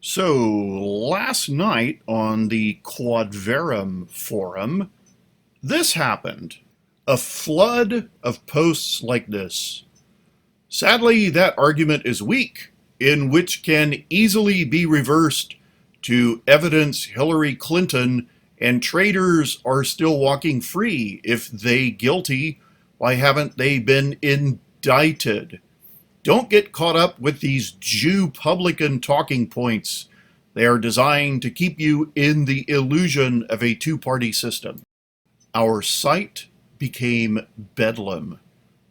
So, last night on the Quadverum forum, this happened. A flood of posts like this. Sadly, that argument is weak, in which can easily be reversed to evidence Hillary Clinton and traitors are still walking free. If they guilty, why haven't they been indicted? Don't get caught up with these Jew publican talking points. They are designed to keep you in the illusion of a two-party system. Our site became bedlam,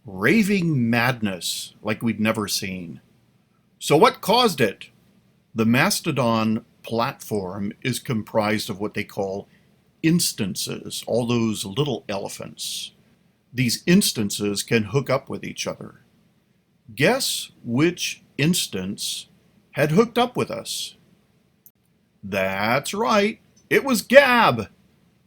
raving madness like we'd never seen. So what caused it? The Mastodon platform is comprised of what they call instances, all those little elephants. These instances can hook up with each other. Guess which instance had hooked up with us? That's right, it was Gab.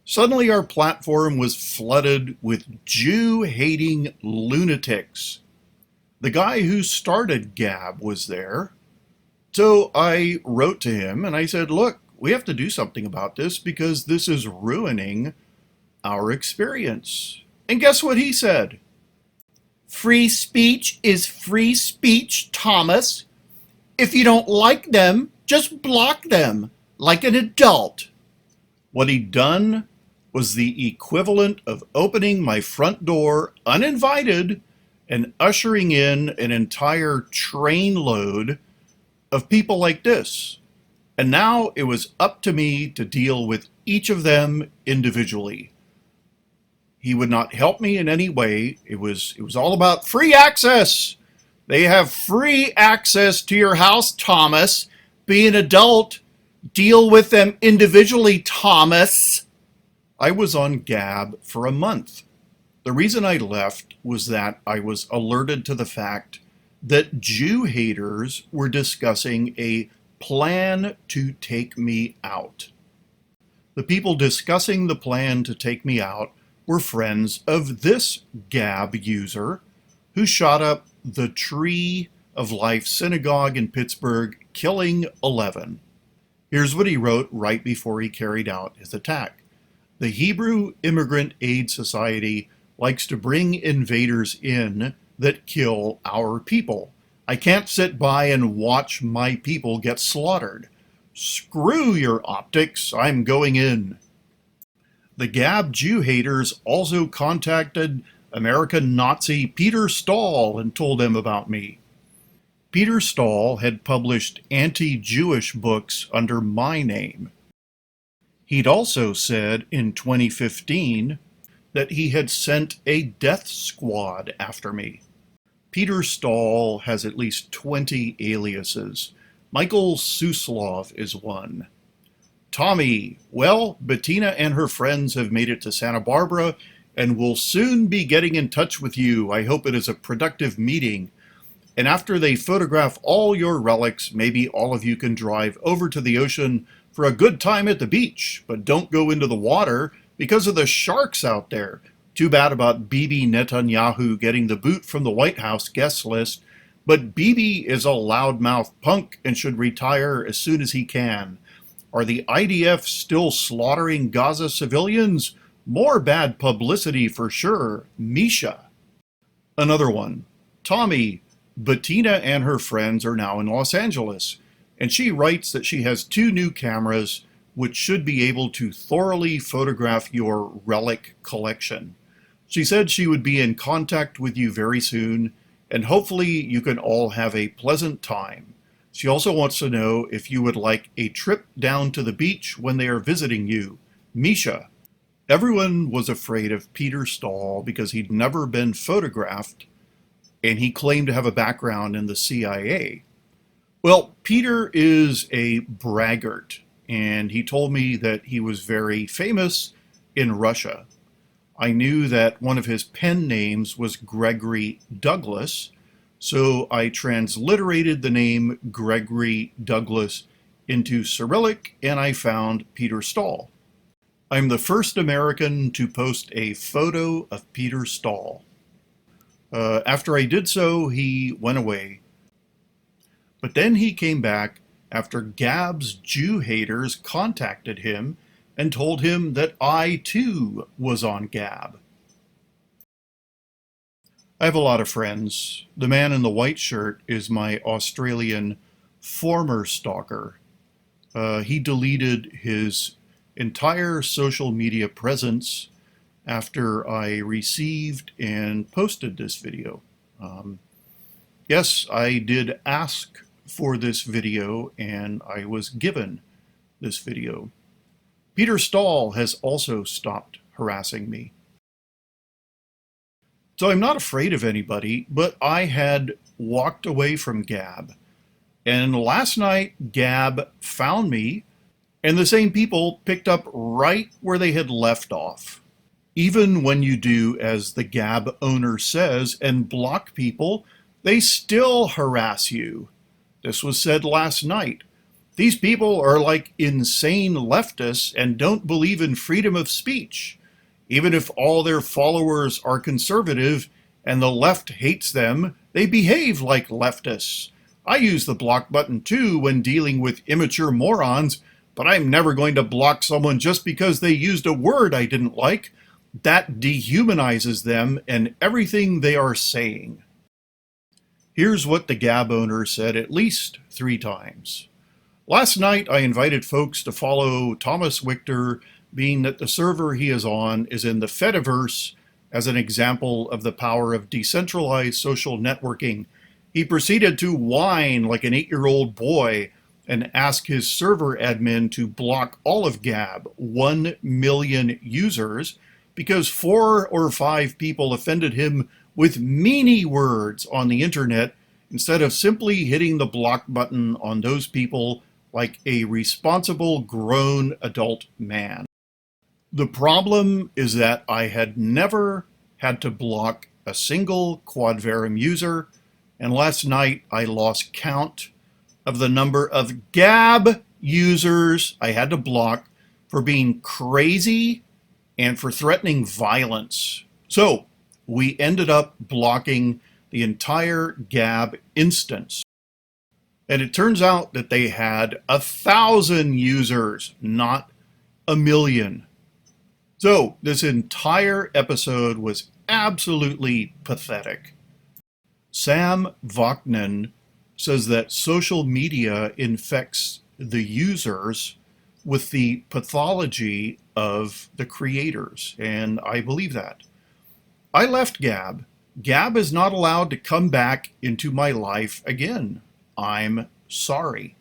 Suddenly our platform was flooded with Jew-hating lunatics. The guy who started Gab was there. So I wrote to him and I said, look, we have to do something about this because this is ruining our experience. And guess what he said? Free speech is free speech, Thomas. If you don't like them, just block them, like an adult. What he'd done was the equivalent of opening my front door uninvited and ushering in an entire trainload of people like this. And now it was up to me to deal with each of them individually. He would not help me in any way. It was all about free access. They have free access to your house, Thomas. Be an adult. Deal with them individually, Thomas. I was on Gab for a month. The reason I left was that I was alerted to the fact that Jew haters were discussing a plan to take me out. The people discussing the plan to take me out were friends of this Gab user who shot up the Tree of Life synagogue in Pittsburgh, killing 11. Here's what he wrote right before he carried out his attack. The Hebrew Immigrant Aid Society likes to bring invaders in that kill our people. I can't sit by and watch my people get slaughtered. Screw your optics, I'm going in. The Gab Jew haters also contacted American Nazi Peter Stahl and told him about me. Peter Stahl had published anti-Jewish books under my name. He'd also said in 2015 that he had sent a death squad after me. Peter Stahl has at least 20 aliases. Michael Suslov is one. Tommy, well, Bettina and her friends have made it to Santa Barbara and will soon be getting in touch with you. I hope it is a productive meeting. And after they photograph all your relics, maybe all of you can drive over to the ocean for a good time at the beach, but don't go into the water because of the sharks out there. Too bad about Bibi Netanyahu getting the boot from the White House guest list, but Bibi is a loudmouth punk and should retire as soon as he can. Are the IDF still slaughtering Gaza civilians? More bad publicity for sure. Misha. Another one. Tommy, Bettina and her friends are now in Los Angeles, and she writes that she has 2 new cameras which should be able to thoroughly photograph your relic collection. She said she would be in contact with you very soon, and hopefully you can all have a pleasant time. She also wants to know if you would like a trip down to the beach when they are visiting you. Misha. Everyone was afraid of Peter Stahl because he'd never been photographed, and he claimed to have a background in the CIA. Well, Peter is a braggart, and he told me that he was very famous in Russia. I knew that one of his pen names was Gregory Douglas, so I transliterated the name Gregory Douglas into Cyrillic, and I found Peter Stahl. I'm the first American to post a photo of Peter Stahl. After I did so, he went away. But then he came back after Gab's Jew haters contacted him and told him that I too was on Gab. I have a lot of friends. The man in the white shirt is my Australian former stalker. He deleted his entire social media presence after I received and posted this video. Yes, I did ask for this video and I was given this video. Peter Stahl has also stopped harassing me. So I'm not afraid of anybody, but I had walked away from Gab. And last night, Gab found me, and the same people picked up right where they had left off. Even when you do as the Gab owner says and block people, they still harass you. This was said last night. These people are like insane leftists and don't believe in freedom of speech. Even if all their followers are conservative and the left hates them, they behave like leftists. I use the block button too when dealing with immature morons, but I'm never going to block someone just because they used a word I didn't like. That dehumanizes them and everything they are saying. Here's what the Gab owner said at least 3 times. Last night I invited folks to follow Thomas Victor, being that the server he is on is in the Fediverse, as an example of the power of decentralized social networking. He proceeded to whine like an 8-year-old boy and ask his server admin to block all of Gab, 1 million users, because 4 or 5 people offended him with meanie words on the internet instead of simply hitting the block button on those people like a responsible grown adult man. The problem is that I had never had to block a single Quadverum user, and last night I lost count of the number of Gab users I had to block for being crazy and for threatening violence. So we ended up blocking the entire Gab instance. And it turns out that they had 1,000 users, not 1 million. So this entire episode was absolutely pathetic. Sam Vaknin says that social media infects the users with the pathology of the creators, and I believe that. I left Gab. Gab is not allowed to come back into my life again. I'm sorry.